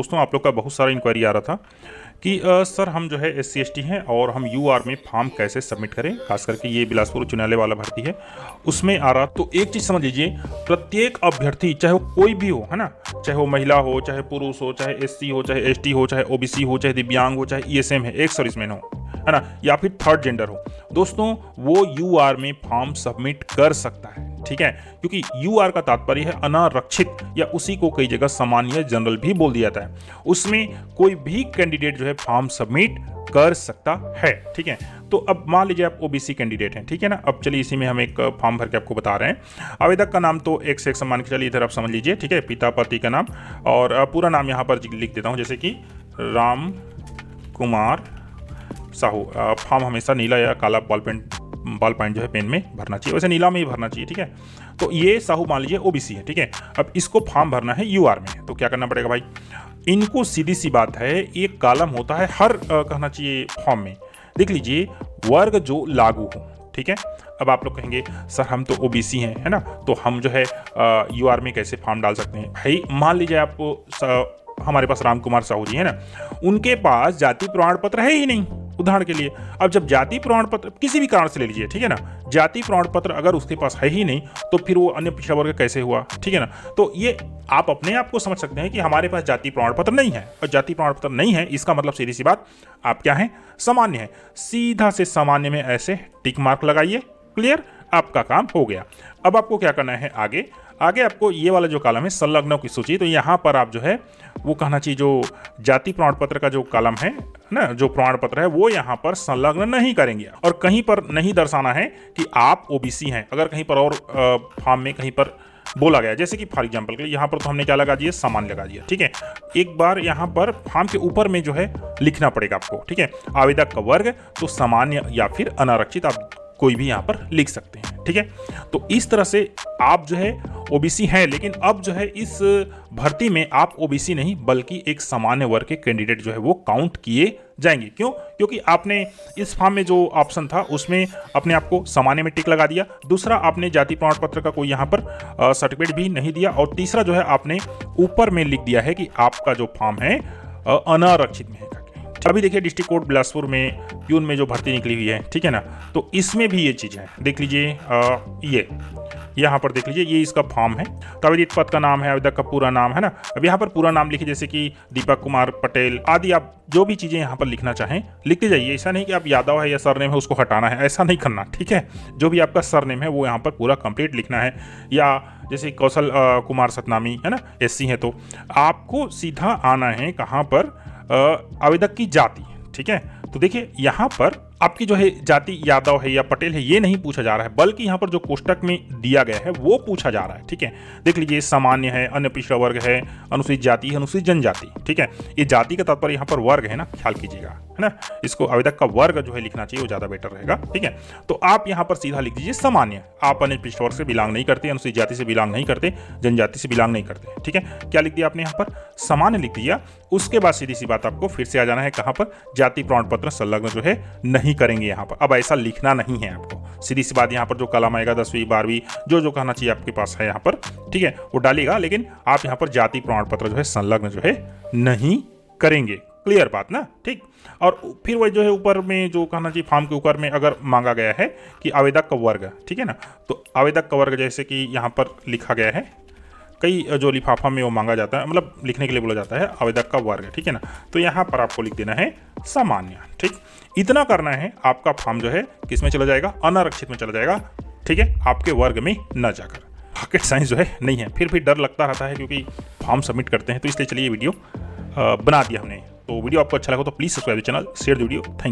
दोस्तों आप लोग का बहुत सारा इंक्वायरी आ रहा था कि सर हम जो है SC ST हैं और हम UR में फॉर्म कैसे सबमिट करें, खास करके ये बिलासपुर उच्च न्यायालय वाला भर्ती है उसमें आ रहा। तो एक चीज़ समझ लीजिए, प्रत्येक अभ्यर्थी चाहे वो कोई भी हो, है ना, चाहे वो महिला हो, चाहे पुरुष हो, चाहे SC हो, चाहे ST हो, चाहे OBC हो, चाहे दिव्यांग हो, चाहे ESM है, एक्स सर्विसमैन हो, है ना, या फिर थर्ड जेंडर हो, दोस्तों वो UR में फॉर्म सबमिट कर सकता है। ठीक है, क्योंकि UR का तात्पर्य है अनारक्षित, या उसी को कई जगह सामान्य जनरल भी बोल दिया जाता है। उसमें कोई भी कैंडिडेट जो है फॉर्म सबमिट कर सकता है। ठीक है, तो अब मान लीजिए आप OBC कैंडिडेट हैं, ठीक है ना। अब चलिए इसी में हम एक फॉर्म भर के आपको बता रहे हैं। आवेदक का नाम तो एक से एक मान के चलिए इधर आप समझ लीजिए, ठीक है, पिता पति का नाम और पूरा नाम यहाँ पर लिख देता हूँ, जैसे कि राम कुमार साहू। फॉर्म हमेशा नीला या काला बॉल पॉइंट जो है पेन में भरना चाहिए, वैसे नीला में ही भरना चाहिए। ठीक है, तो ये साहू मान लीजिए OBC है। ठीक है, अब इसको फॉर्म भरना है UR में, तो क्या करना पड़ेगा भाई, इनको सीधी सी बात है, एक कॉलम होता है हर कहना चाहिए फॉर्म में, देख लीजिए वर्ग जो लागू हो। ठीक है, अब आप लोग कहेंगे सर हम तो OBC हैं, है ना, तो हम जो है UR में कैसे फॉर्म डाल सकते हैं। भाई मान लीजिए आप हमारे पास राम कुमार साहू जी है ना, उनके पास जाति प्रमाण पत्र है ही नहीं, उदाहरण के लिए। अब जब जाति प्रमाण पत्र किसी भी कारण से ले लीजिए, ठीक है ना, जाति प्रमाण पत्र अगर उसके पास है ही नहीं तो फिर वो अन्य पिछड़ा वर्ग कैसे हुआ। ठीक है ना, तो ये आप अपने आप को समझ सकते हैं कि हमारे पास जाति प्रमाण पत्र नहीं है, और जाति प्रमाण पत्र नहीं है इसका मतलब सीधी सी बात आप क्या हैं, सामान्य है। सीधा से सामान्य में ऐसे टिक मार्क लगाइए, क्लियर, आपका काम हो गया। अब आपको क्या करना है, आगे आपको ये वाला जो कॉलम है संलग्नों की सूची, तो यहाँ पर आप जो है वो कहना चाहिए जो जाति प्रमाण पत्र का जो कॉलम है ना, जो प्रमाण पत्र है वो यहाँ पर संलग्न नहीं करेंगे, और कहीं पर नहीं दर्शाना है कि आप OBC हैं। अगर कहीं पर और फॉर्म में कहीं पर बोला गया, जैसे कि फॉर एग्जांपल के लिए यहाँ पर तो हमने क्या लगा दिया, सामान्य लगा दिया। ठीक है, एक बार यहाँ पर फॉर्म के ऊपर में जो है लिखना पड़ेगा आपको। ठीक है, आवेदक का वर्ग तो सामान्य या फिर अनारक्षित आप कोई भी यहाँ पर लिख सकते हैं। ठीक है, तो इस तरह से आप जो है OBC हैं, लेकिन अब जो है इस भर्ती में आप OBC नहीं बल्कि एक सामान्य वर्ग के कैंडिडेट जो है वो काउंट किए जाएंगे। क्यों? क्योंकि आपने इस फॉर्म में जो ऑप्शन था उसमें अपने आप को सामान्य में टिक लगा दिया, दूसरा आपने जाति प्रमाण पत्र का कोई यहाँ पर सर्टिफिकेट भी नहीं दिया, और तीसरा जो है आपने ऊपर में लिख दिया है कि आपका जो फॉर्म है अनारक्षित में है। अभी देखिए डिस्ट्रिक्ट कोर्ट बिलासपुर में प्यून में जो भर्ती निकली हुई है, ठीक है ना, तो इसमें भी ये चीज़ है, देख लीजिए ये यहाँ पर देख लीजिए, ये इसका फॉर्म है। तो आवेदित पद का नाम है, आवेदक का पूरा नाम है ना, अब यहाँ पर पूरा नाम लिखिए, जैसे कि दीपक कुमार पटेल आदि, आप जो भी चीज़ें यहाँ पर लिखना चाहें लिखते जाइए। ऐसा नहीं कि आप यादव है या सरनेम है उसको हटाना है, ऐसा नहीं करना। ठीक है, जो भी आपका सरनेम है वो यहाँ पर पूरा कंप्लीट लिखना है, या जैसे कौशल कुमार सतनामी है ना, SC है, तो आपको सीधा आना है कहाँ पर, आवेदक की जाति। ठीक है, तो देखिए यहाँ पर आपकी जो है जाति यादव है या पटेल है ये नहीं पूछा जा रहा है, बल्कि यहाँ पर जो कोष्टक में दिया गया है वो पूछा जा रहा है। ठीक है, देख लीजिए सामान्य है, अन्य पिछड़ा वर्ग है, अनुसूचित जाति है, अनुसूचित जनजाति। ठीक है, ये जाति का तात्पर्य यहाँ पर वर्ग है ना, ख्याल कीजिएगा, है ना, इसको आवेदक का वर्ग जो है लिखना चाहिए, वो ज़्यादा बेटर रहेगा। ठीक है, तो आप यहाँ पर सीधा लिख दीजिए सामान्य, आप अन्य पिछड़ा वर्ग से बिलोंग नहीं करते, अनुसूचित जाति से बिलोंग नहीं करते, जनजाति से बिलोंग नहीं करते। ठीक है, क्या लिख दिया आपने यहाँ पर, सामान्य लिख दिया। उसके बाद सीधी सी बात आपको फिर से आ जाना है कहाँ पर, जाति प्रमाण पत्र संलग्न जो है नहीं करेंगे यहाँ पर। अब ऐसा लिखना नहीं है आपको, सीधी सी बात, यहाँ पर जो कॉलम आएगा 10वीं 12वीं जो कहना चाहिए आपके पास है यहाँ पर, ठीक है, वो डालिएगा, लेकिन आप यहाँ पर जाति प्रमाण पत्र जो है संलग्न जो है नहीं करेंगे। क्लियर बात ना, ठीक। और फिर वही जो है ऊपर में जो कहना चाहिए फॉर्म के ऊपर में अगर मांगा गया है कि आवेदक का वर्ग, ठीक है ना, तो आवेदक का वर्ग जैसे कि यहाँ पर लिखा गया है, कई जो लिफाफा में वो मांगा जाता है, मतलब लिखने के लिए बोला जाता है आवेदक का वर्ग। ठीक है ना, तो यहाँ पर आपको लिख देना है सामान्य। ठीक, इतना करना है, आपका फॉर्म जो है किस में चला जाएगा, अनारक्षित में चला जाएगा। ठीक है, आपके वर्ग में न जाकर। रॉकेट साइंस जो है नहीं है, फिर भी डर लगता रहता है क्योंकि फॉर्म सबमिट करते हैं, तो इसलिए चलिए ये वीडियो बना दिया हमने। तो वीडियो आपको अच्छा लगा तो please subscribe channel, share the video. Thank you.